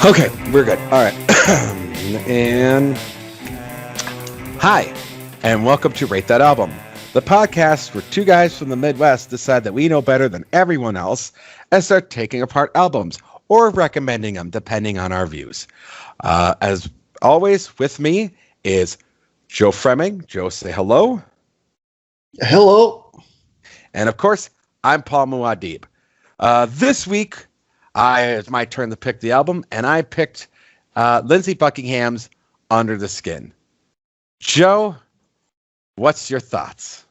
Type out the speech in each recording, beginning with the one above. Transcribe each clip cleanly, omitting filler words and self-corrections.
Okay, we're good. All right. And hi, and welcome to Rate That Album, the podcast where two guys from the Midwest decide that we know better than everyone else and start taking apart albums or recommending them depending on our views. As always, with me is Joe Fremming. Joe, say hello. Hello. And of course, I'm Paul Muad'Dib. This week, it's my turn to pick the album, and I picked Lindsey Buckingham's Under the Skin. Joe, what's your thoughts?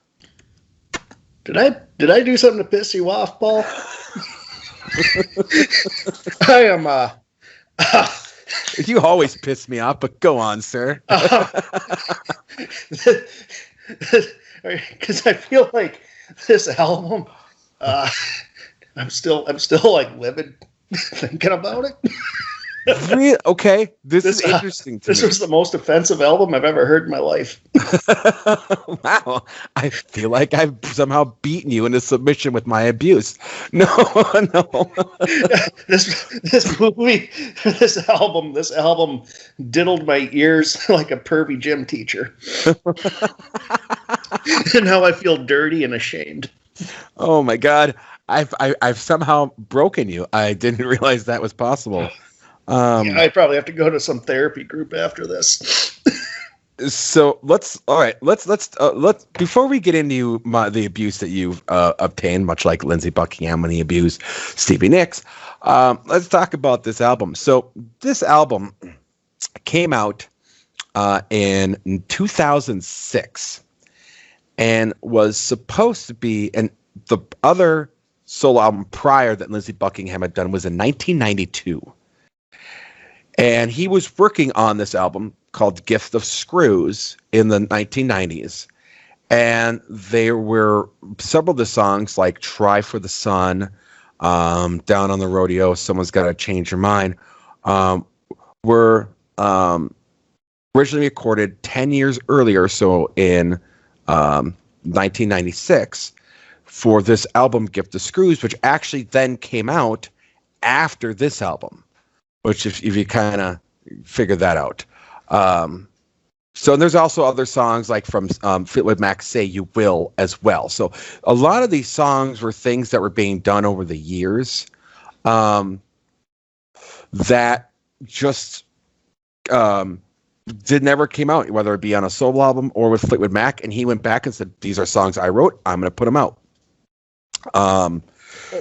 Did I do something to piss you off, Paul? I am You always piss me off, but go on, sir. Because I feel like this album, I'm still like livid thinking about it. Really? Okay, this is interesting to me. This was the most offensive album I've ever heard in my life. Wow, I feel like I've somehow beaten you into submission with my abuse. No. This movie, this album diddled my ears like a pervy gym teacher. And now I feel dirty and ashamed. Oh my God, I've somehow broken you. I didn't realize that was possible. I probably have to go to some therapy group after this. So let's before we get into the abuse that you've obtained, much like Lindsey Buckingham when he abused Stevie Nicks, let's talk about this album. So this album came out in 2006 and was supposed to be, and the other solo album prior that Lindsey Buckingham had done was in 1992. And he was working on this album called Gift of Screws in the 1990s. And there were several of the songs like Try for the Sun, Down on the Rodeo, Someone's Gotta Change Your Mind, were originally recorded 10 years earlier, so in 1996, for this album Gift of Screws, which actually then came out after this album. Which, if you kind of figure that out. So there's also other songs like from Fleetwood Mac's Say You Will as well. So a lot of these songs were things that were being done over the years that just never came out, whether it be on a solo album or with Fleetwood Mac. And he went back and said, these are songs I wrote. I'm going to put them out.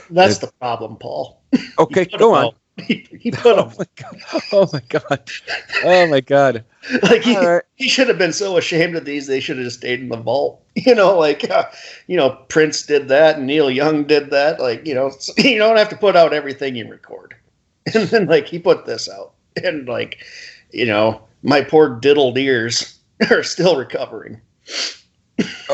That's the problem, Paul. Okay, go on. He put them. Oh my god! Like he should have been so ashamed of these. They should have just stayed in the vault. Prince did that, and Neil Young did that. Like, you don't have to put out everything you record. And then he put this out, and my poor diddled ears are still recovering.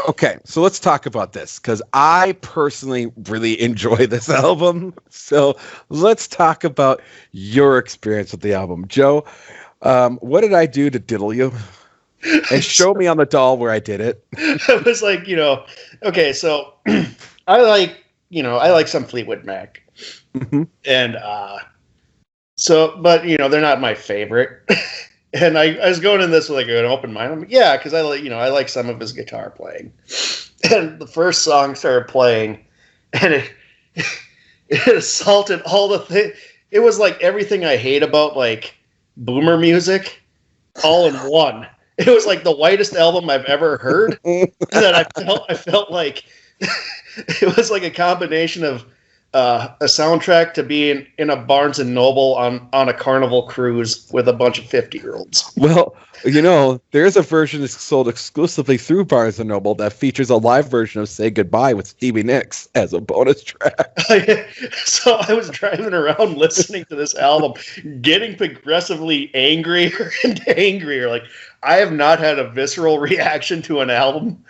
Okay, so let's talk about this, because I personally really enjoy this album. So let's talk about your experience with the album. Joe, what did I do to diddle you? And show me on the doll where I did it. I was like, okay, so I like some Fleetwood Mac. Mm-hmm. And but they're not my favorite. And I was going in this with an open mind. I'm like, yeah, because I like some of his guitar playing. And the first song started playing, and it assaulted all the things. It was like everything I hate about boomer music, all in one. It was like the whitest album I've ever heard. That I felt like it was like a combination of a soundtrack to being in a Barnes and Noble on a Carnival cruise with a bunch of 50-year-olds. Well, there's a version that's sold exclusively through Barnes and Noble that features a live version of Say Goodbye with Stevie Nicks as a bonus track. So I was driving around listening to this album, getting progressively angrier and angrier. Like, I have not had a visceral reaction to an album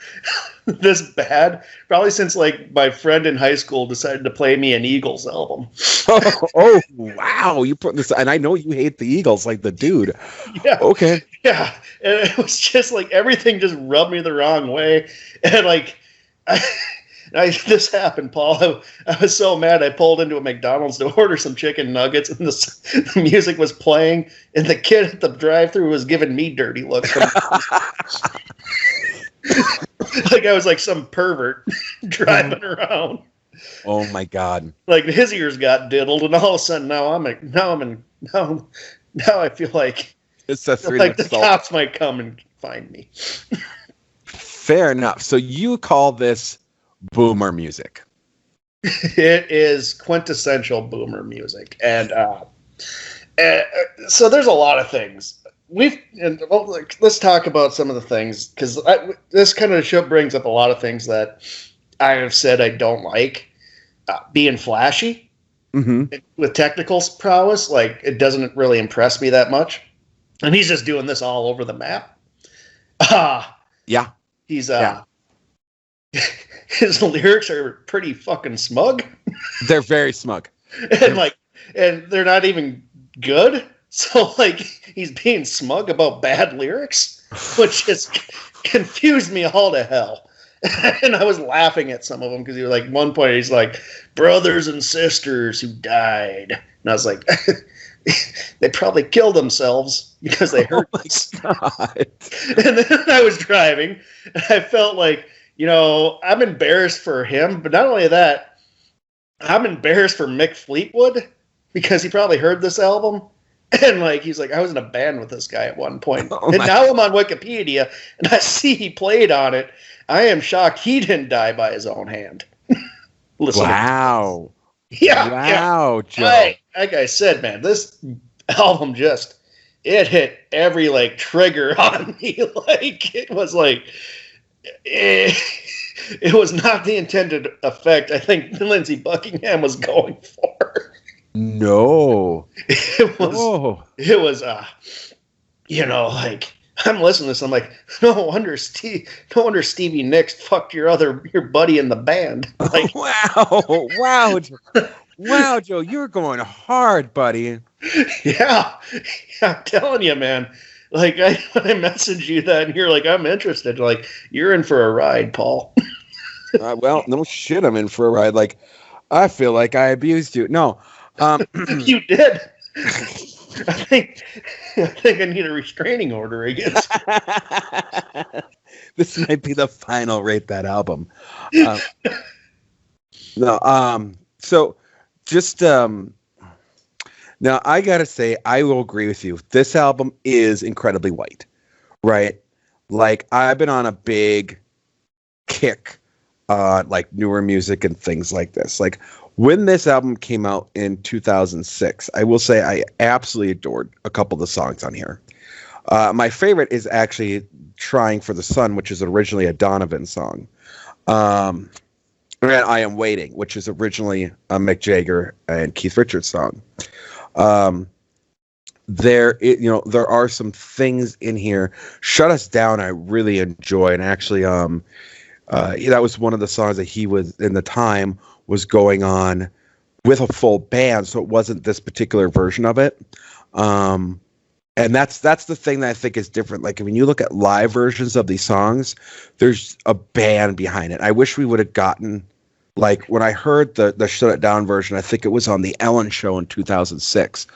this bad probably since my friend in high school decided to play me an Eagles album. Oh wow, you put this, and I know you hate the Eagles like the dude. Yeah. Okay. Yeah, and it was just everything just rubbed me the wrong way, and This happened, Paul. I was so mad. I pulled into a McDonald's to order some chicken nuggets, and the music was playing, and the kid at the drive-thru was giving me dirty looks. Like I was like some pervert driving around. Oh my God! Like his ears got diddled, and all of a sudden now I feel like It's a the cops might come and find me. Fair enough. So you call this boomer music? It is quintessential boomer music, and so there's a lot of things. Let's talk about some of the things, because this kind of show brings up a lot of things that I have said I don't like. Being flashy with technical prowess, like it doesn't really impress me that much. And he's just doing this all over the map. Yeah. He's his lyrics are pretty fucking smug. They're very smug. and they're not even good. So like he's being smug about bad lyrics, which just confused me all to hell. And I was laughing at some of them because he was like, one point he's like, brothers and sisters who died. And I was like, they probably killed themselves because they hurt us. God. And then I was driving, and I felt like, I'm embarrassed for him. But not only that, I'm embarrassed for Mick Fleetwood because he probably heard this album. And like he's like, I was in a band with this guy at one point. And now I'm on Wikipedia, and I see he played on it. I am shocked he didn't die by his own hand. Wow. Yeah. Wow, Joe. Like I said, man, this album it hit every like trigger on me. Like it was like it was not the intended effect I think Lindsey Buckingham was going for. No. It was like I'm listening to this, I'm like, no wonder Stevie Nicks fucked your buddy in the band. Like, wow, Joe, you're going hard, buddy. Yeah, I'm telling you, man. Like I messaged you that, and you're like, I'm interested. Like you're in for a ride, Paul. Well, no shit, I'm in for a ride. Like I feel like I abused you. No, you did. I think I need a restraining order against you. This might be the final Rate That album. So just now I gotta say I will agree with you. This album is incredibly white, right? Like I've been on a big kick on like newer music and things like this. Like when this album came out in 2006, I will say I absolutely adored a couple of the songs on here. My favorite is actually Trying for the Sun, which is originally a Donovan song. And I Am Waiting, which is originally a Mick Jagger and Keith Richards song. There are some things in here. Shut Us Down I really enjoy, and actually that was one of the songs that he was in the time was going on with a full band, so it wasn't this particular version of it. And that's the thing that I think is different. Like when you look at live versions of these songs, there's a band behind it. I wish we would have gotten, like when I heard the Shut It Down version, I think it was on the Ellen Show in 2006.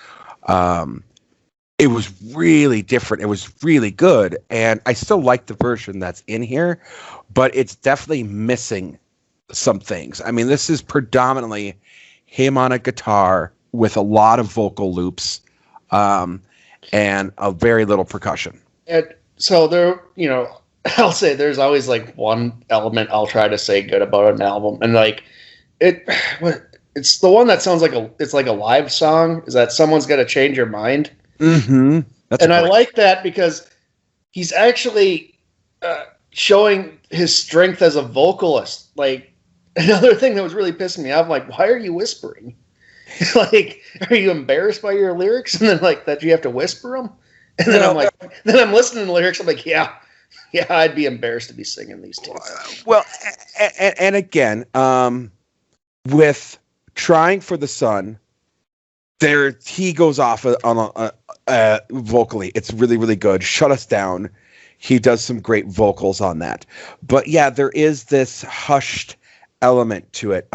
It was really different. It was really good, and I still like the version that's in here, but it's definitely missing some things. I mean, this is predominantly him on a guitar with a lot of vocal loops, and a very little percussion. And so there, I'll say there's always like one element I'll try to say good about an album, and like it's the one that sounds like it's like a live song. Is that Someone's Got to Change Your Mind? Mm-hmm. And I like that because he's actually showing his strength as a vocalist. Like another thing that was really pissing me off, I'm like, why are you whispering? Like, are you embarrassed by your lyrics? And then like that you have to whisper them? And then I'm listening to the lyrics. I'm like, yeah, I'd be embarrassed to be singing these two. Well, and again, with Trying for the Sun, he goes off on vocally. It's really, really good. Shut Us Down. He does some great vocals on that. But yeah, there is this hushed element to it.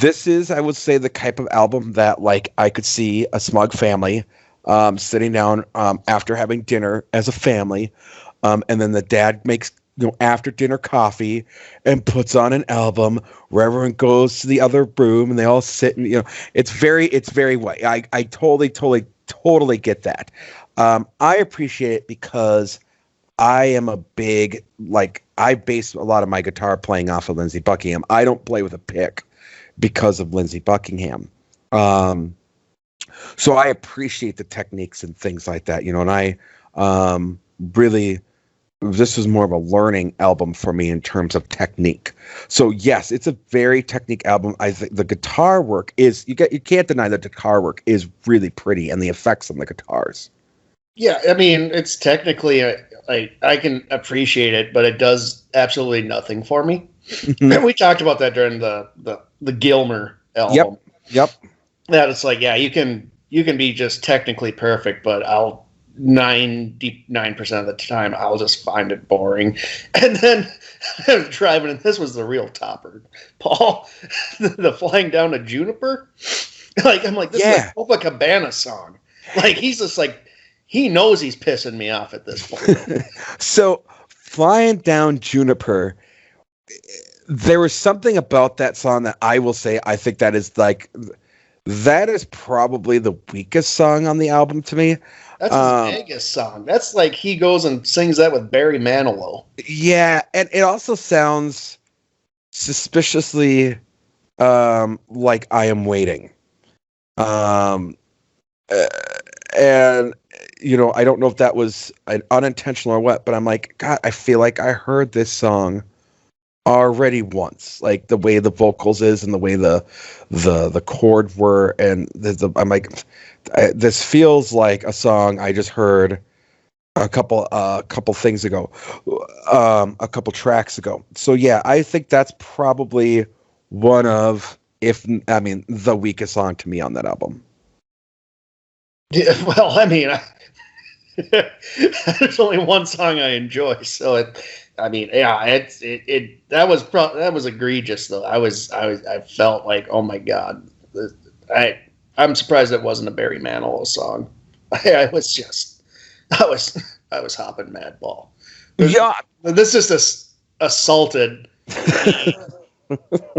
This is, I would say, the type of album that like I could see a smug family sitting down after having dinner as a family, and then the dad makes after dinner coffee and puts on an album where everyone goes to the other room and they all sit and it's very white. I totally get that. I appreciate it because I am a big I base a lot of my guitar playing off of Lindsey Buckingham. I don't play with a pick because of Lindsey Buckingham. So I appreciate the techniques and things like that, and I really, this was more of a learning album for me in terms of technique. So yes, it's a very technique album. I think the guitar work is, you can't deny that the guitar work is really pretty and the effects on the guitars. Yeah, I mean, it's technically, I can appreciate it, but it does absolutely nothing for me. And we talked about that during the Gilmer album. Yep. That it's like, yeah, you can be just technically perfect, but 99% of the time I'll just find it boring. And then I was driving, and this was the real topper, Paul, the Flying Down to Juniper. I'm like, this is a Copacabana song. Like, he's just like, he knows he's pissing me off at this point. So Flying Down Juniper, there was something about that song that I will say, I think that is probably the weakest song on the album to me. That's his Vegas song. That's like he goes and sings that with Barry Manilow. Yeah, and it also sounds suspiciously like I Am Waiting. And I don't know if that was unintentional or what, but I'm like, God, I feel like I heard this song already once, like the way the vocals is and the way the chord were, and I'm like, this feels like a song I just heard a couple things ago, a couple tracks ago. So yeah, I think that's probably one of, the weakest song to me on that album. Yeah, well, I mean, there's only one song I enjoy, so that was egregious though. I felt like, oh my God, I'm surprised it wasn't a Barry Manilow song. I was hopping mad ball. Yeah, this just assaulted.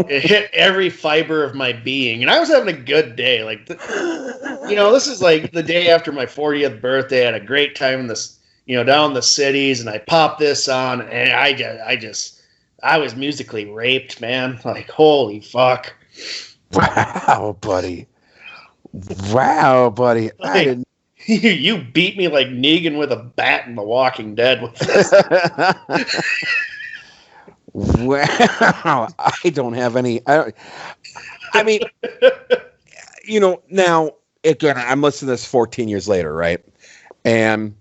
It hit every fiber of my being, and I was having a good day. Like, this is like the day after my 40th birthday. I had a great time in this, down in the cities, and I popped this on, and I was musically raped, man. Like, holy fuck! Wow, buddy. Like, I didn't. You beat me like Negan with a bat in The Walking Dead with this. Wow, I don't have any. Now again, I'm listening to this 14 years later, right? And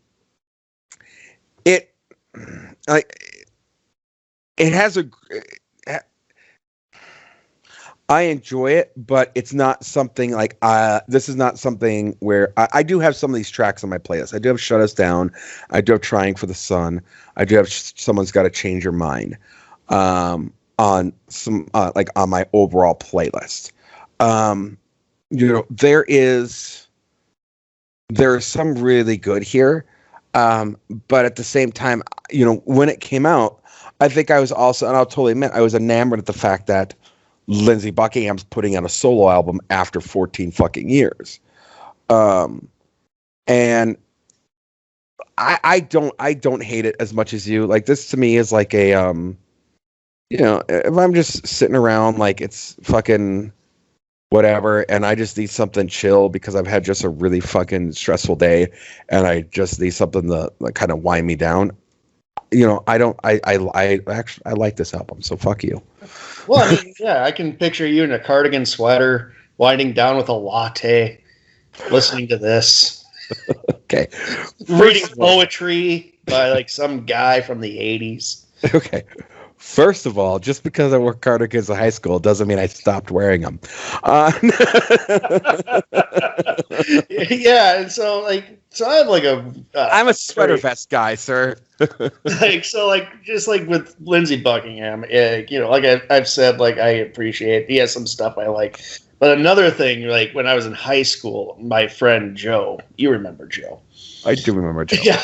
it has I enjoy it, but it's not something like this is not something where I do have some of these tracks on my playlist. I do have Shut Us Down. I do have Trying for the Sun. I do have Someone's Got to Change Your Mind. On some on my overall playlist. There is some really good here, but at the same time, when it came out, I think I was also, and I'll totally admit, I was enamored at the fact that Lindsey Buckingham's putting out a solo album after 14 fucking years, and I don't hate it as much as you. Like, this to me is like a if I'm just sitting around, like, it's fucking whatever, and I just need something chill because I've had just a really fucking stressful day, and I just need something to kind of wind me down. I like this album, so fuck you. Well, I mean, yeah, I can picture you in a cardigan sweater, winding down with a latte, listening to this. Okay. Reading poetry by like some guy from the 80s. Okay. First of all, just because I wore cardigans in high school doesn't mean I stopped wearing them. Yeah, and so I have like a. I'm a sweater vest guy, sir. Just like with Lindsey Buckingham, like I've said, like I appreciate. He has some stuff I like, but another thing, like when I was in high school, my friend Joe, you remember Joe? I do remember Joe. Yeah,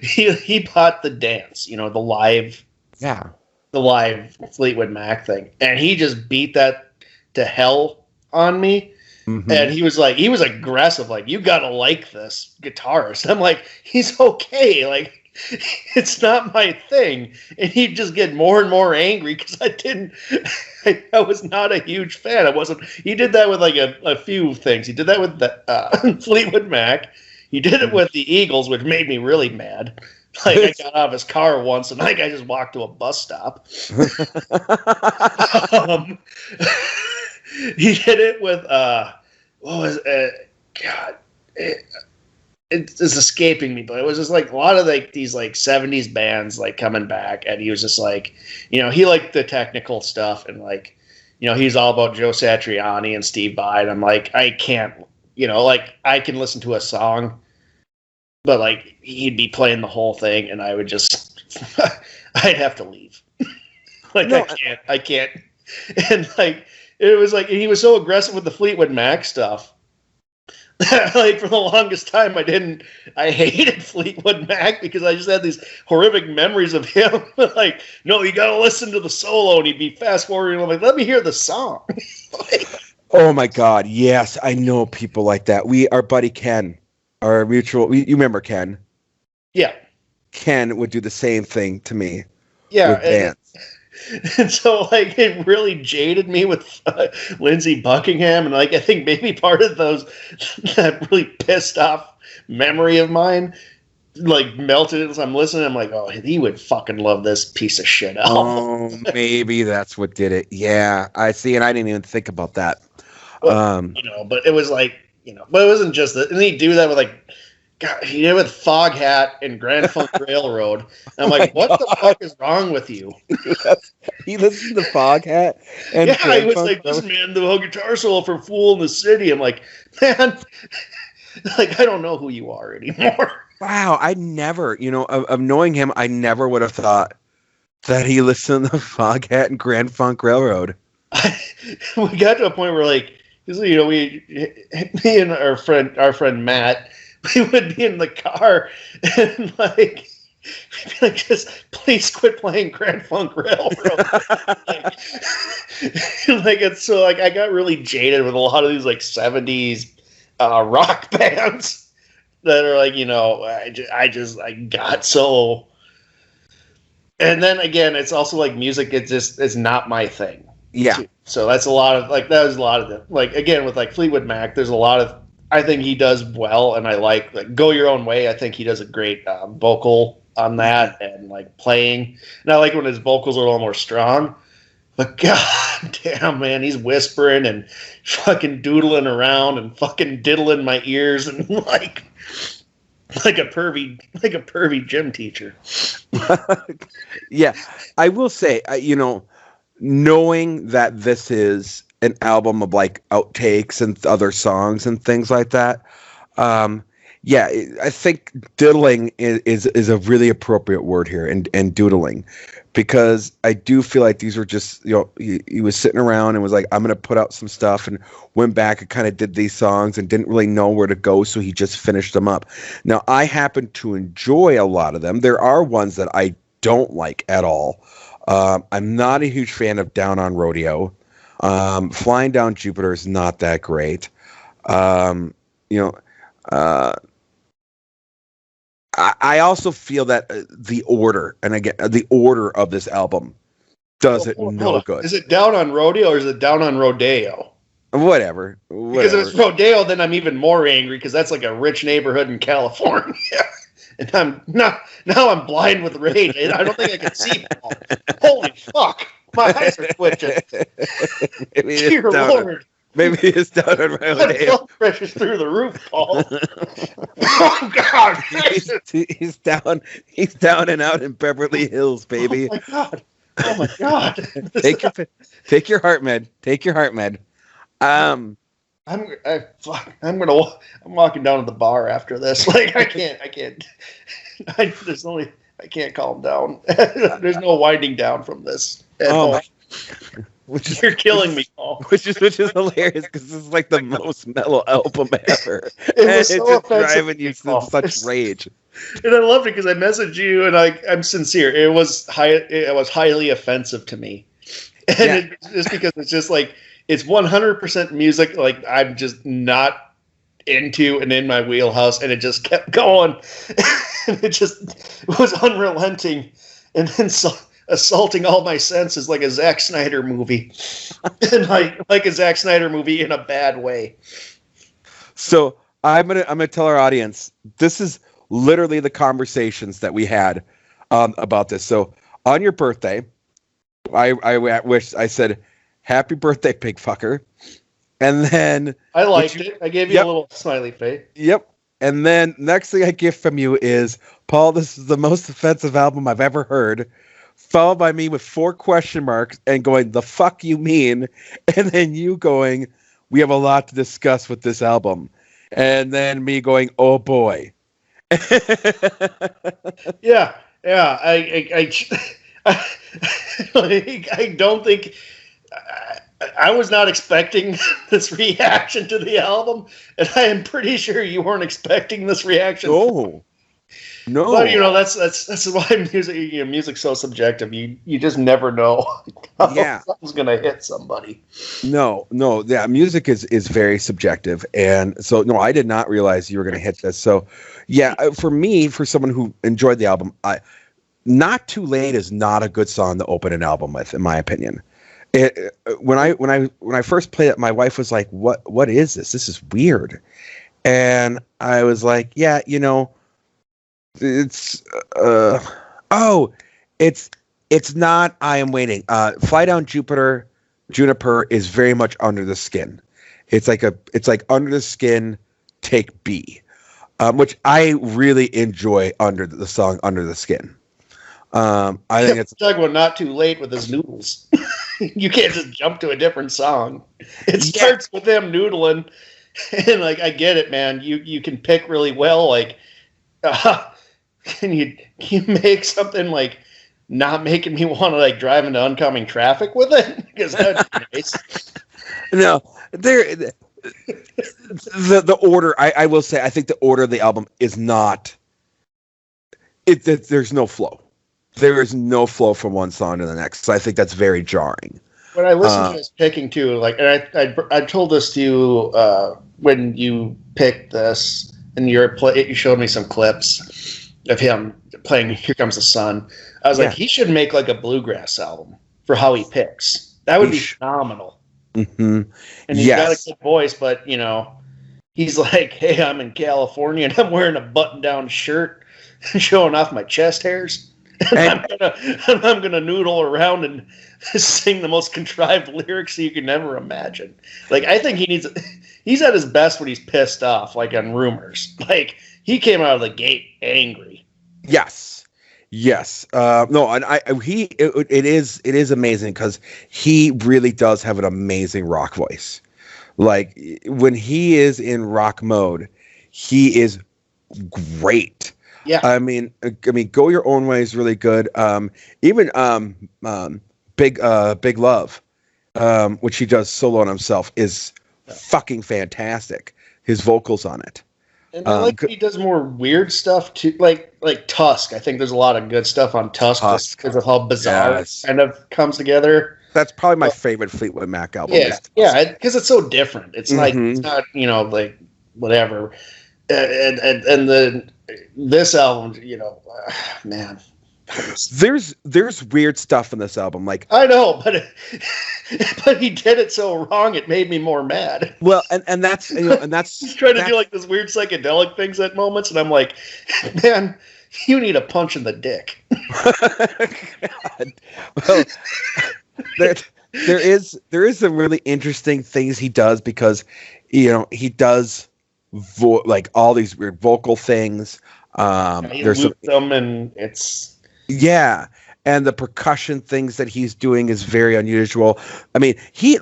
he bought the dance, the live. Yeah. The live Fleetwood Mac thing, and he just beat that to hell on me. Mm-hmm. And he was aggressive, like, you gotta like this guitarist. I'm like, he's okay, like, it's not my thing. And he'd just get more and more angry because I was not a huge fan. He did that with like a few things. He did that with the Fleetwood Mac. He did it with the Eagles, which made me really mad. Like, I got out of his car once, and I just walked to a bus stop. He did it with what was God? It's escaping me, but it was just like a lot of like these like 70s bands like coming back, and he was just like, he liked the technical stuff, and like, he's all about Joe Satriani and Steve Vai. I'm like, I can't, like I can listen to a song. But, like, he'd be playing the whole thing, and I would just, I'd have to leave. Like, no, I can't. And, like, it was like, he was so aggressive with the Fleetwood Mac stuff. Like, for the longest time, I hated Fleetwood Mac because I just had these horrific memories of him. Like, no, you gotta listen to the solo, and he'd be fast-forwarding. I'm like, let me hear the song. Like, oh, my God, yes, I know people like that. Our buddy Ken. Our mutual, you remember Ken? Yeah. Ken would do the same thing to me. Yeah. And so, like, it really jaded me with Lindsey Buckingham. And, like, I think maybe part of that really pissed off memory of mine, like, melted as I'm listening. I'm like, oh, he would fucking love this piece of shit album. Oh, maybe that's what did it. Yeah, I see. And I didn't even think about that. Well, but it was like, but it wasn't just that. And he'd do that with like, God, he did it with Foghat and Grand Funk Railroad. And I'm like, what the fuck is wrong with you? He listened to Foghat. And yeah, he was like, listen, man, the whole guitar solo for Fool in the City. I'm like, man, like, I don't know who you are anymore. Wow, I never, of knowing him, I never would have thought that he listened to Foghat and Grand Funk Railroad. We got to a point where, like, me and our friend Matt, we would be in the car and like we'd be like, just please quit playing Grand Funk Railroad. like it's so like I got really jaded with a lot of these like 70s rock bands that are like, I got so. And then again, it's also like music. It's not my thing. Yeah. Too. So that's a lot of like that was a lot of them. Like again with like Fleetwood Mac, there's a lot of I think he does well, and I like Go Your Own Way. I think he does a great vocal on that and like playing. And I like when his vocals are a little more strong. But god damn, man, he's whispering and fucking doodling around and fucking diddling my ears and like a pervy gym teacher. Yeah, I will say, knowing that this is an album of like outtakes and other songs and things like that, I think diddling is a really appropriate word here, and doodling, because I do feel like these were just, he was sitting around and was like, I'm going to put out some stuff, and went back and kind of did these songs and didn't really know where to go, so he just finished them up. Now, I happen to enjoy a lot of them. There are ones that I don't like at all. I'm not a huge fan of Down on Rodeo. Flying Down Jupiter is not that great. I also feel that the order of this album does it no good. Is it Down on Rodeo or is it Down on Rodeo? Whatever. Because if it's Rodeo, then I'm even more angry because that's like a rich neighborhood in California. And I'm now I'm blind with rage. I don't think I can see. Holy fuck! My eyes are twitching. Dear Lord. Maybe it's Down on Rodeo. My blood pressure's through the roof, Paul. Oh God! He's down and out in Beverly Hills, baby. Oh my God! Take your heart med. Take your heart med. I'm walking down to the bar after this. Like I can't. I can't calm down. There's no winding down from this. Oh my. You're killing me, Paul. Which is hilarious because this is like the most metal album ever. It was so just offensive driving you to such rage. And I loved it because I messaged you, and I'm sincere. It was highly offensive to me, and just because it's just like it's 100% music like I'm just not into and in my wheelhouse, and it just kept going. And it was unrelenting, and then assaulting all my senses like a Zack Snyder movie, and like a Zack Snyder movie in a bad way. So I'm gonna tell our audience this is literally the conversations that we had about this. So on your birthday, I said happy birthday, pig fucker, and then I liked it. I gave you a little smiley face. Yep. And then next thing I get from you is, Paul, this is the most offensive album I've ever heard. Followed by me with 4 question marks and going, the fuck you mean? And then you going, we have a lot to discuss with this album. And then me going, oh boy. Yeah. I don't think I was not expecting this reaction to the album, and I am pretty sure you weren't expecting this reaction. No. But that's why music's so subjective. You just never know how something's gonna hit somebody. No. Yeah, music is very subjective, and so no, I did not realize you were gonna hit this. So, yeah, for me, for someone who enjoyed the album, Not Too Late is not a good song to open an album with, in my opinion. When I first played it, my wife was like, "What is this? This is weird," and I was like, "Yeah, it's it's not I Am Waiting. Fly Down Juniper is very much under the skin. It's like Under the Skin take B, which I really enjoy the song Under the Skin. I think it's talking about Not Too Late with his noodles. You can't just jump to a different song. It starts with them noodling, and like I get it, man. You can pick really well. Like, can you make something like not making me want to like drive into oncoming traffic with it? Because that's nice. No, the order. I will say I think the order of the album is not. There's no flow. There is no flow from one song to the next. So I think that's very jarring. When I listened to his picking too, like, and I told this to you when you picked this, and you showed me some clips of him playing "Here Comes the Sun." I was like, he should make like a bluegrass album for how he picks. That would be phenomenal. Mm-hmm. And he's got a good voice, but he's like, "Hey, I'm in California and I'm wearing a button-down shirt, showing off my chest hairs." And I'm gonna noodle around and sing the most contrived lyrics you can ever imagine. Like, I think he's at his best when he's pissed off, like on Rumors. Like, he came out of the gate angry. Yes. No, and it is amazing because he really does have an amazing rock voice. Like, when he is in rock mode, he is great. Yeah, I mean, Go Your Own Way is really good. Even Big Love, which he does solo on himself, is fucking fantastic. His vocals on it. And I like he does more weird stuff too, like Tusk. I think there's a lot of good stuff on Tusk because of how bizarre it kind of comes together. That's probably my favorite Fleetwood Mac album. Yeah, because it's so different. It's like it's not like whatever. And then this album, man, there's weird stuff in this album. Like, I know, but he did it so wrong. It made me more mad. Well, and that's he's trying to do like this weird psychedelic things at moments, and I'm like, man, you need a punch in the dick. Well, there is some really interesting things he does because he does. Like all these weird vocal things. There's some, and it's and the percussion things that he's doing is very unusual. I mean, he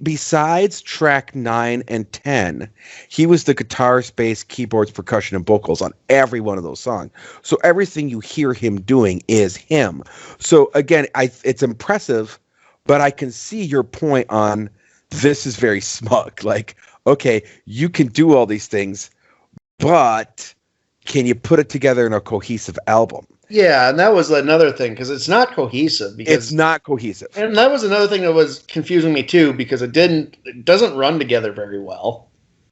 besides track 9 and 10, he was the guitarist, bass, keyboards, percussion, and vocals on every one of those songs. So everything you hear him doing is him. So again, it's impressive, but I can see your point on this is very smug. Like, okay, you can do all these things, but can you put it together in a cohesive album? Yeah, and that was another thing, because it's not cohesive. It's not cohesive. And that was another thing that was confusing me too, because it doesn't run together very well.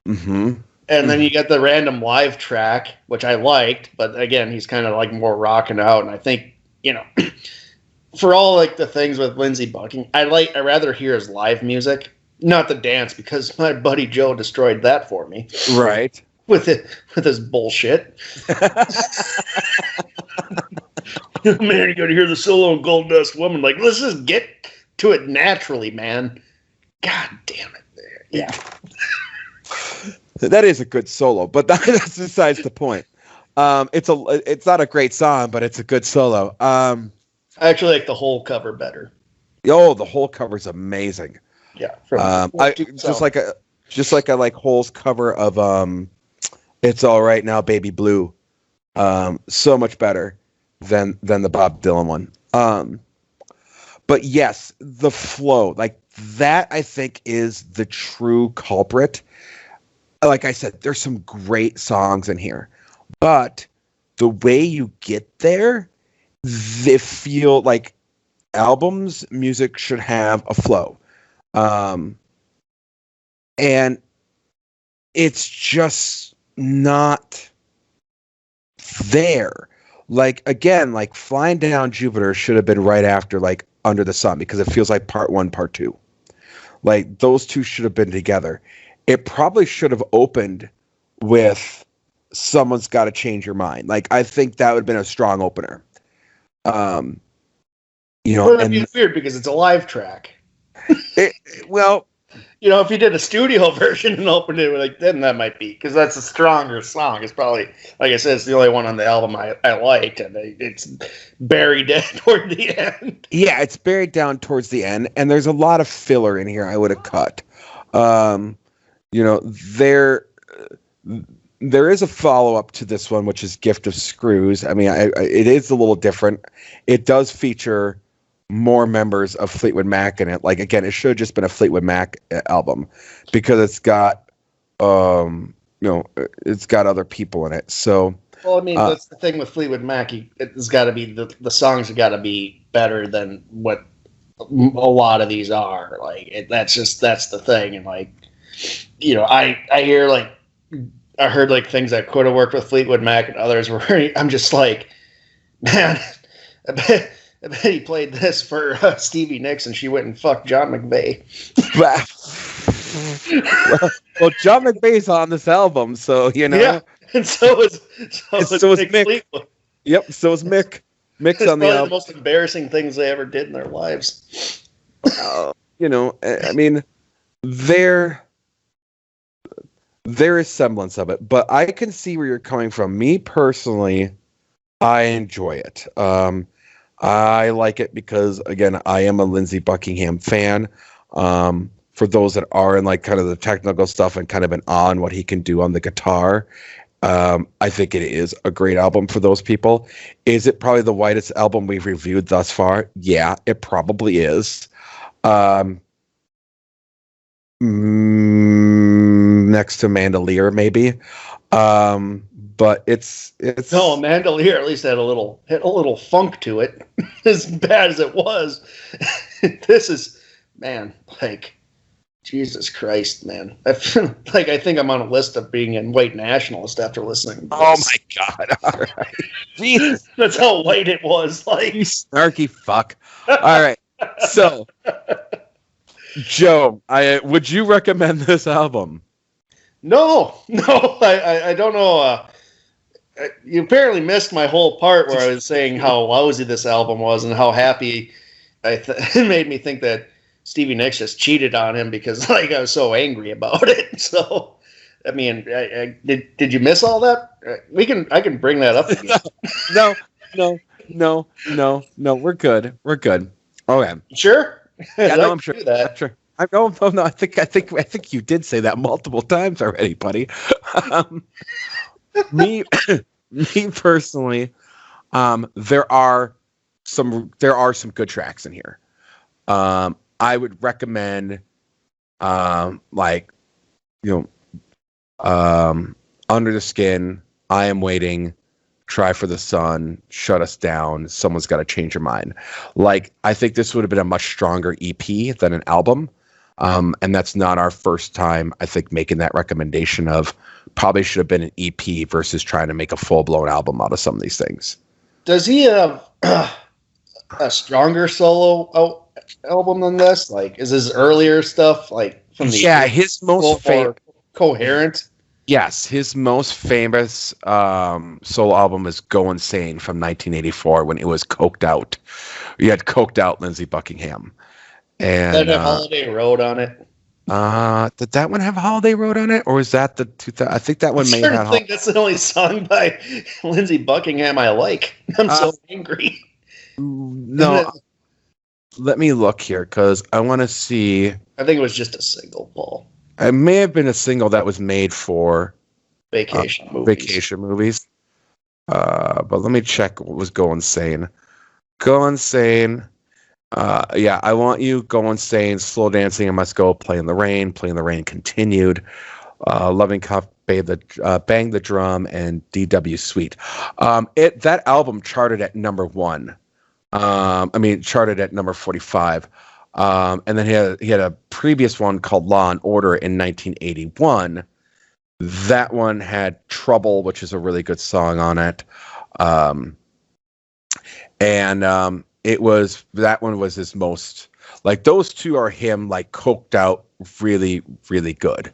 Mm-hmm. And then you get the random live track, which I liked, but again, he's kind of like more rocking out, and I think, for all like the things with Lindsey Buckingham, I rather hear his live music, not the dance, because my buddy Joe destroyed that for me. Right. With his bullshit. Man, you gotta hear the solo in Gold Dust Woman. Like, let's just get to it naturally, man. God damn it. Yeah. That is a good solo, but that's besides the point. It's not a great song, but it's a good solo. I actually like the whole cover better. Oh, the whole cover's amazing. Yeah. Just like I like Hole's cover of It's All Right Now, Baby Blue. So much better than the Bob Dylan one. But yes, the flow, like that, I think is the true culprit. Like I said, there's some great songs in here, but the way you get there, they feel like music should have a flow. And it's just not there. Like, again, like Flying Down Jupiter should have been right after like Under the Sun, because it feels like part 1, part 2. Like those two should have been together. It probably should have opened with Someone's Gotta Change Your Mind. Like, I think that would have been a strong opener. Well, that'd be weird because it's a live track. If you did a studio version and opened it, then that might be, because that's a stronger song. It's probably, like I said, it's the only one on the album I liked, and it's buried down toward the end. Yeah, it's buried down towards the end, and there's a lot of filler in here I would have cut. There is a follow-up to this one, which is Gift of Screws. I mean, it is a little different. It does feature more members of Fleetwood Mac in it. Like, again, it should have just been a Fleetwood Mac album, because it's got, it's got other people in it. So, well, I mean, that's the thing with Fleetwood Mac. It's got to be the songs have got to be better than what a lot of these are. Like, that's the thing. And like, I hear like. I heard like things that could have worked with Fleetwood Mac and others where I'm just like, man, I bet he played this for Stevie Nicks and she went and fucked John McVie. well, John McVie's on this album, so Yeah, and so is Mick. Fleetwood. Yep, so is Mick. Mick's it's on the album. The most embarrassing things they ever did in their lives. I mean, there is semblance of it, but I can see where you're coming from. Me personally, I enjoy it. I like it because, again, I am a Lindsey Buckingham fan. For those that are in like kind of the technical stuff and kind of in awe on what he can do on the guitar, I think it is a great album for those people. Is it probably the whitest album we've reviewed thus far? Yeah, it probably is. Next to Mandelier, maybe, but it's no, Mandelier at least had a little funk to it. As bad as it was, this is, man, like, Jesus Christ, man. I feel like I think I'm on a list of being a white nationalist after listening to this. Oh my God! All right, Jesus, that's how white it was. Like, you snarky fuck. All right, so. Joe, would you recommend this album? No, I don't know. You apparently missed my whole part where I was saying how lousy this album was and how happy it made me think that Stevie Nicks just cheated on him because like I was so angry about it. So, I mean, did you miss all that? I can bring that up again. No. No, we're good. We're good. Okay. Sure. Yeah, no, I'm can sure. do that. I'm sure. I know. No, no, I think you did say that multiple times already, buddy. Um, me, me personally, there are some good tracks in here. I would recommend, like, you Under the Skin, I Am Waiting, Try for the Sun, Shut Us Down, Someone's Got to Change Your Mind. Like, I think this would have been a much stronger EP than an album. And that's not our first time, I think, making that recommendation of probably should have been an EP versus trying to make a full-blown album out of some of these things. Does he have a stronger solo album than this? Like, is his earlier stuff like from the His most famous coherent? Yes, his most famous solo album is Go Insane from 1984 when it was coked out. You had coked out Lindsey Buckingham. And Did it have Holiday Road on it? Did that one have Holiday Road on it? Or was that the 2000? I think that one may have. I think that's the only song by Lindsey Buckingham I like. I'm so angry. No, let me look here because I want to see. I think it was just a single, Paul. It may have been a single that was made for vacation movies. But let me check what was Go Insane. Go Insane. I Want You, Go Insane, Slow Dancing, I Must Go, Play in the Rain Continued, Loving Cup, Bang the Drum, and DW Sweet. That album charted at number 1. Charted at number 45. And then he had a previous one called Law and Order in 1981. That one had Trouble, which is a really good song on it. That one was his most, like, those two are him, like, coked out really, really good.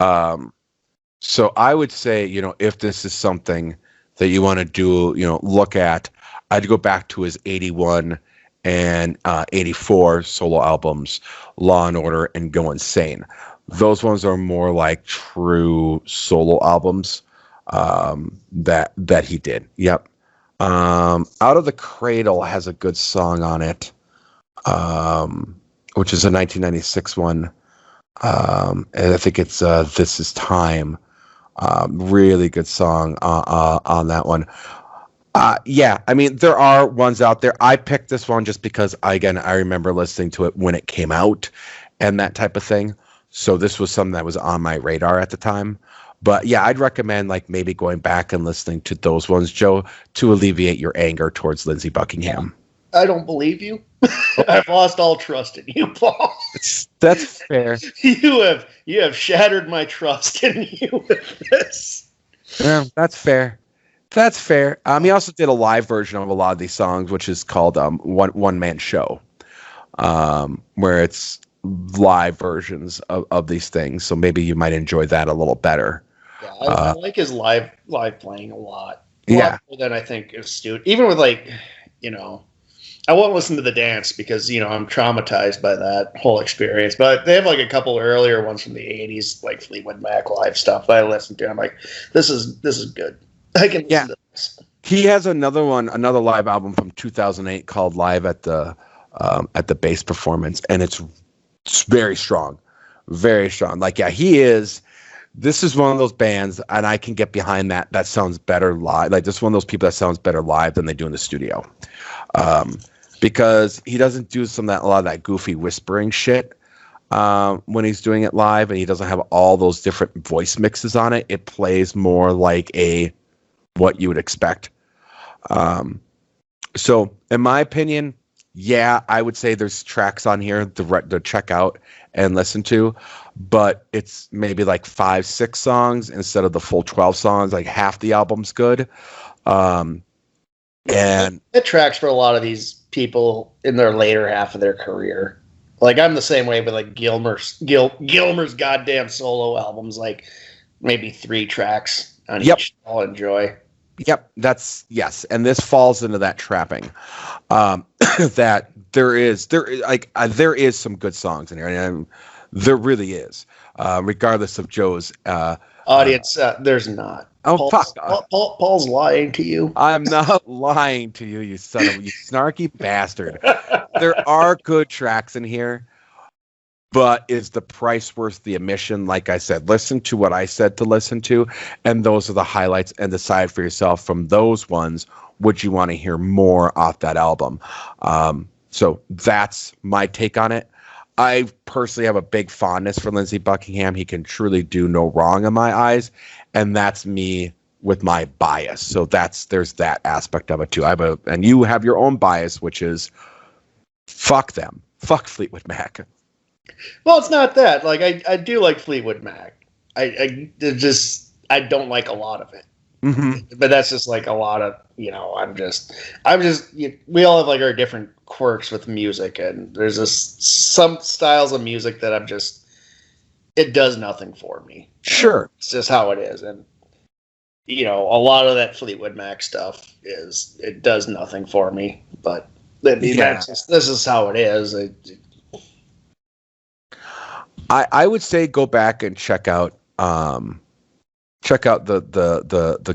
So I would say, if this is something that you want to do, look at, I'd go back to his 81 and 84 solo albums, Law and Order and Go Insane. Those ones are more like true solo albums that he did. Yep. Out of the Cradle has a good song on it, which is a 1996 one. And I think it's This Is Time. Really good song on that one. There are ones out there. I picked this one just because, I remember listening to it when it came out and that type of thing. So this was something that was on my radar at the time. But yeah, I'd recommend like maybe going back and listening to those ones, Joe, to alleviate your anger towards Lindsey Buckingham. I don't believe you. I've lost all trust in you, Paul. That's fair. You have shattered my trust in you with this. Yeah, that's fair. That's fair. He also did a live version of a lot of these songs, which is called One Man Show, where it's live versions of these things. So maybe you might enjoy that a little better. Yeah, I like his live playing a lot. Yeah. More than I think is stupid. Even with I won't listen to the dance because, I'm traumatized by that whole experience. But they have like a couple earlier ones from the 80s, like Fleetwood Mac live stuff that I listen to. I'm like, this is good. I can listen to this. He has another live album from 2008 called Live at the Bass Performance, and it's very strong. Very strong. Like, yeah, this is one of those bands, and I can get behind that. That sounds better live. Like, this is one of those people that sounds better live than they do in the studio. Because he doesn't do a lot of that goofy whispering shit when he's doing it live, and he doesn't have all those different voice mixes on it. It plays more like what you would expect. So, in my opinion, yeah, I would say there's tracks on here to check out and listen to, but it's maybe like 5-6 songs instead of the full 12 songs. Like half the album's good. And it tracks for a lot of these people in their later half of their career. Like, I'm the same way with like Gilmer's goddamn solo albums, like maybe 3 tracks on each I'll enjoy. Yep, yes, and this falls into that trapping. That there is some good songs in here, and there really is. Regardless of Joe's audience, there's not. Oh, fuck. Paul's lying to you. I'm not lying to you, you snarky bastard. There are good tracks in here, but is the price worth the admission? Like I said, listen to what I said to listen to, and those are the highlights, and decide for yourself from those ones, would you want to hear more off that album? So that's my take on it. I personally have a big fondness for Lindsey Buckingham. He can truly do no wrong in my eyes, and that's me with my bias. So there's that aspect of it too. And you have your own bias, which is fuck them, fuck Fleetwood Mac. Well, it's not that. Like I do like Fleetwood Mac. I don't like a lot of it. Mm-hmm. But that's just like a lot of, we all have like our different quirks with music, and there's just some styles of music that it does nothing for me. Sure. It's just how it is. And, a lot of that Fleetwood Mac stuff it does nothing for me, but this is how it is. I would say go back and check out the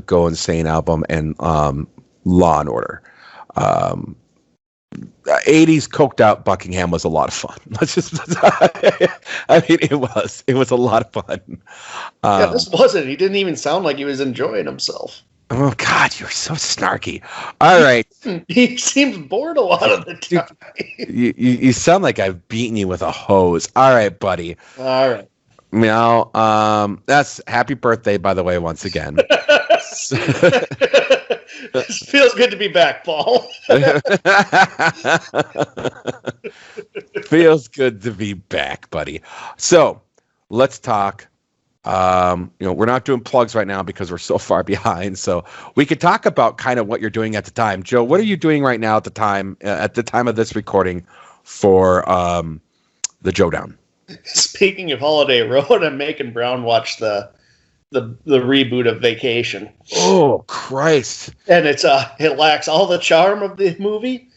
Go Insane album and Law and Order. 80s coked out Buckingham was a lot of fun. It was a lot of fun. This wasn't. He didn't even sound like he was enjoying himself. Oh God, you're so snarky. All right. He seems bored a lot of the time. You sound like I've beaten you with a hose. All right, buddy. All right. Meow. That's happy birthday, by the way, once again. It feels good to be back, Paul. Feels good to be back, buddy. So let's talk. We're not doing plugs right now because we're so far behind. So we could talk about kind of what you're doing at the time. Joe, what are you doing right now at the time of this recording for the Joe Down? Speaking of Holiday Road, I'm making Brown watch the reboot of Vacation. Oh Christ! And it lacks all the charm of the movie.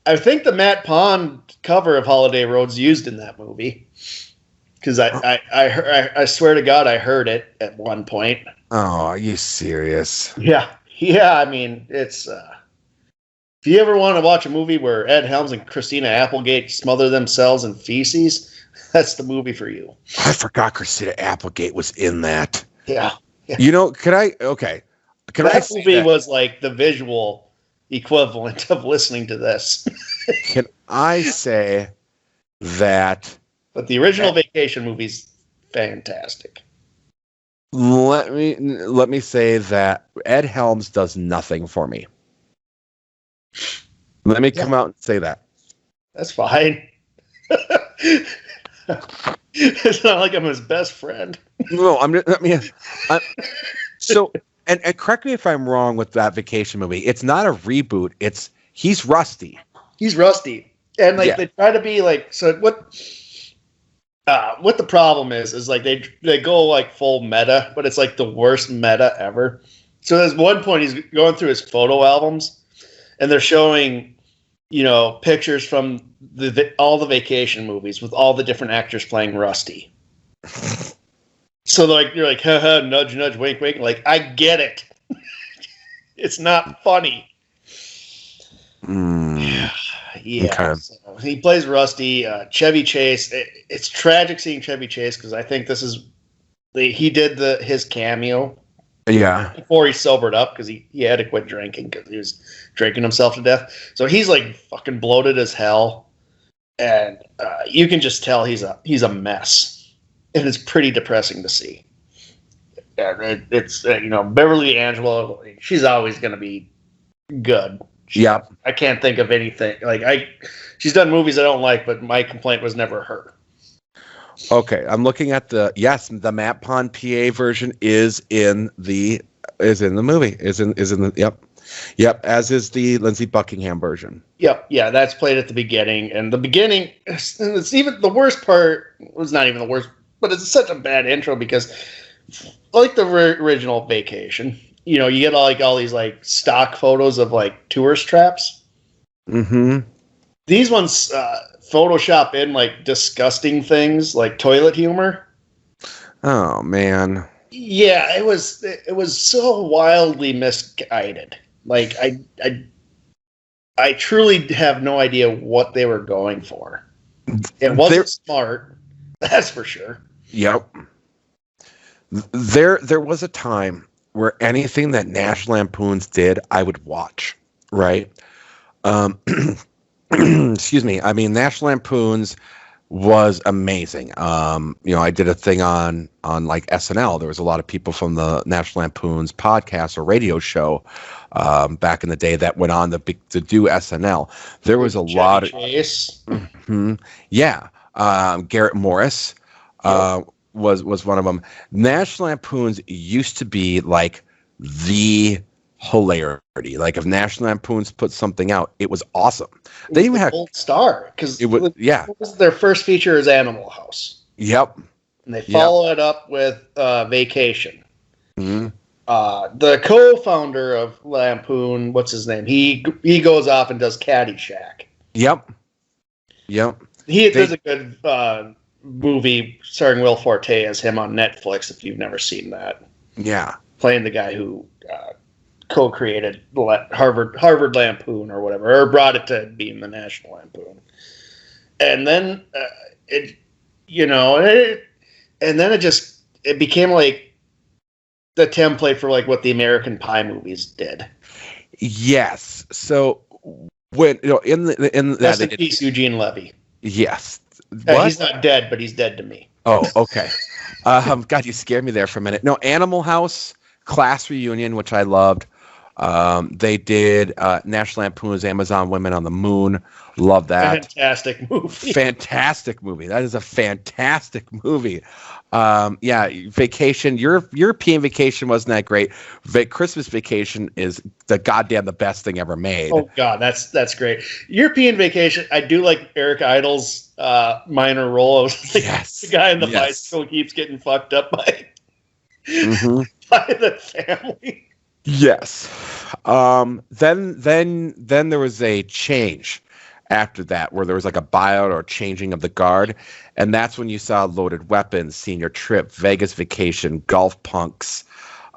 I think the Matt Pond cover of Holiday Road's used in that movie, because I swear to God I heard it at one point. Oh, are you serious? Yeah. I mean, it's if you ever want to watch a movie where Ed Helms and Christina Applegate smother themselves in feces, that's the movie for you. I forgot Christina Applegate was in that. Yeah. That movie was like the visual equivalent of listening to this. Can I say that? But the original Vacation movie's fantastic. Let me say that Ed Helms does nothing for me. Let me come out and say that. That's fine. It's not like I'm his best friend. No, so correct me if I'm wrong with that Vacation movie. It's not a reboot. He's rusty. He's rusty, and they try to be like. So what the problem is like they go like full meta, but it's like the worst meta ever. So there's one point he's going through his photo albums, and they're showing, pictures from all the Vacation movies with all the different actors playing Rusty. So you're like, haha, nudge, nudge, wink, wink. Like, I get it. It's not funny. Yeah. Okay. So he plays Rusty. Chevy Chase. It's tragic seeing Chevy Chase because I think he did his cameo. Yeah. Before he sobered up, because he had to quit drinking because he was drinking himself to death. So he's like fucking bloated as hell, and you can just tell he's a mess, and it's pretty depressing to see. And it's Beverly Angelo. She's always going to be good. I can't think of anything she's done movies I don't like, but my complaint was never her. Okay, I'm looking at the Matt Pond PA version is in the movie. Yep, as is the Lindsey Buckingham version. Yep, yeah, that's played at the beginning, and the beginning, it's even the worst part. Was not even the worst, but it's such a bad intro because, like the original Vacation, you get all these like stock photos of like tourist traps. Mm-hmm. These ones Photoshop in like disgusting things like toilet humor. Oh man. Yeah, it was so wildly misguided. Like I truly have no idea what they were going for. It wasn't smart, that's for sure. Yep. There was a time where anything that National Lampoons did, I would watch, right? Um, excuse me. I mean, National Lampoons was amazing. I did a thing on like SNL. There was a lot of people from the National Lampoons podcast or radio show back in the day that went on to do SNL. There was a lot of Chase. Yeah. Garrett Morris was one of them. National Lampoons used to be like the hilarity. Like if National Lampoons put something out, it was awesome. They even had Gold Star because it was what was their first feature is Animal House. Yep. And they follow it up with Vacation. Mm-hmm. The co-founder of Lampoon, what's his name? He goes off and does Caddyshack. Yep. There's a good movie starring Will Forte as him on Netflix if you've never seen that. Yeah. Playing the guy who co-created Harvard Lampoon or whatever, or brought it to being the National Lampoon. And then it became like the template for like what the American Pie movies did. Yes. So when in that Rest in peace, Eugene Levy. Yes. He's not dead, but he's dead to me. Oh, okay. God, you scared me there for a minute. No, Animal House, Class Reunion, which I loved. They did National Lampoon's Amazon Women on the Moon. Love that. Fantastic movie. Fantastic movie. That is a fantastic movie. Vacation. European Vacation wasn't that great. Christmas Vacation is the best thing ever made. Oh God, that's great. European Vacation. I do like Eric Idle's minor role of the guy in the bicycle keeps getting fucked up by the family. Yes. Then there was a change after that where there was like a buyout or changing of the guard, and that's when you saw Loaded Weapons, Senior Trip, Vegas Vacation, Golf Punks,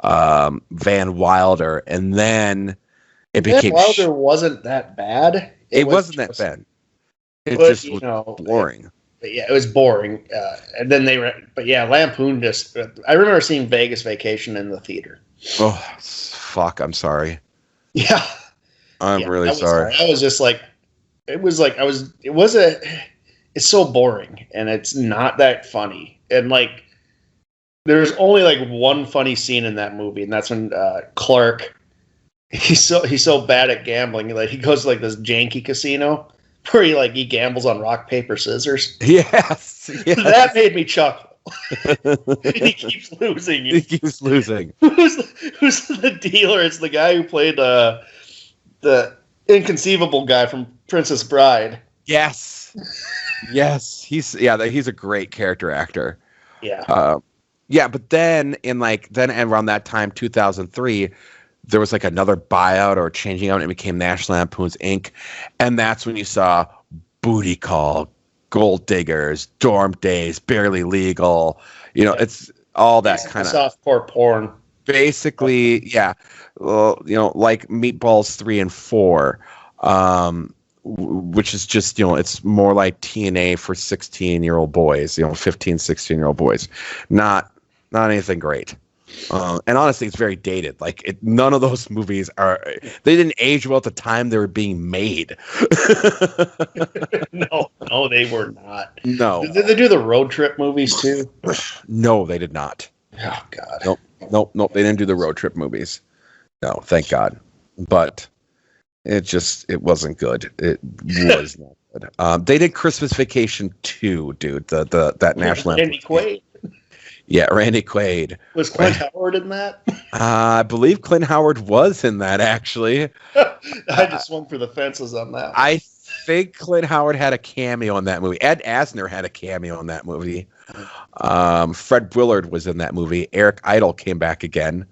Van Wilder, and then it became Van Wilder wasn't that bad. It wasn't that bad. It just was boring. It was boring. And then Lampoon just. I remember seeing Vegas Vacation in the theater. Oh, fuck! I'm sorry. Yeah, I'm really sorry. I was just like, it's so boring and it's not that funny. And like, there's only like one funny scene in that movie, and that's when Clark, he's so bad at gambling, like he goes to like this janky casino where he gambles on rock, paper, scissors. Yes. That made me chuckle. He keeps losing. Who's the dealer? It's the guy who played the inconceivable guy from Princess Bride. Yes. He's a great character actor. Yeah. But then around that time, 2003, there was like another buyout or changing out, and it became National Lampoon's Inc. And that's when you saw Booty Call, Gold Diggers, Dorm Days, Barely Legal. It's all that kind of softcore porn. Basically, yeah. Like Meatballs 3 and 4, which is just, it's more like TNA for 16-year-old boys, 15, 16-year-old boys. Not anything great. And honestly, it's very dated. Like none of those movies they didn't age well at the time they were being made. No, they were not. No. Did they do the road trip movies too? No, they did not. Oh God. Nope. They didn't do the road trip movies. No, thank God. But it wasn't good. It was not good. They did Christmas Vacation 2, dude. That National Randy Quaid. Yeah, Randy Quaid. Was Clint Howard in that? I believe Clint Howard was in that, actually. I just swung for the fences on that. I think Clint Howard had a cameo in that movie. Ed Asner had a cameo in that movie. Fred Willard was in that movie. Eric Idle came back again.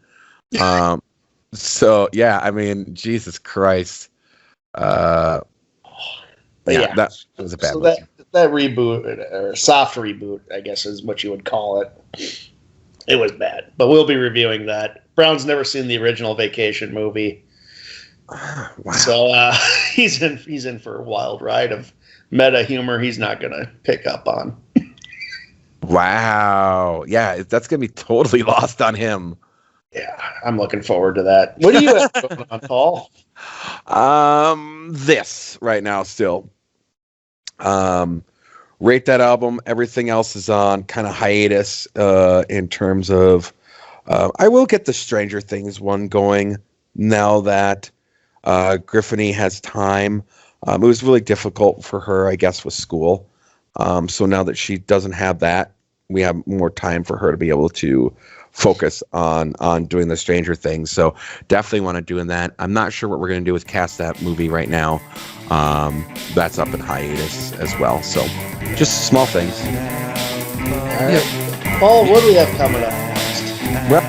So, yeah, I mean, Jesus Christ. That was a bad movie. That reboot, or soft reboot, I guess is what you would call it. It was bad, but we'll be reviewing that. Brown's never seen the original Vacation movie. Wow. So he's in for a wild ride of meta humor he's not going to pick up on. Wow. Yeah, that's going to be totally lost on him. Yeah, I'm looking forward to that. What do you have going on, Paul? This right now still. Rate that album. Everything else is on kind of hiatus in terms of I will get the Stranger Things one going now that Griffiny has time. It was really difficult for her, I guess, with school. So now that she doesn't have that, we have more time for her to be able to focus on doing the Stranger Things. So definitely want to do that. I'm not sure what we're going to do with Cast That movie right now. That's up in hiatus as well. So just small things. All right. Paul, what do we have coming up next? Well,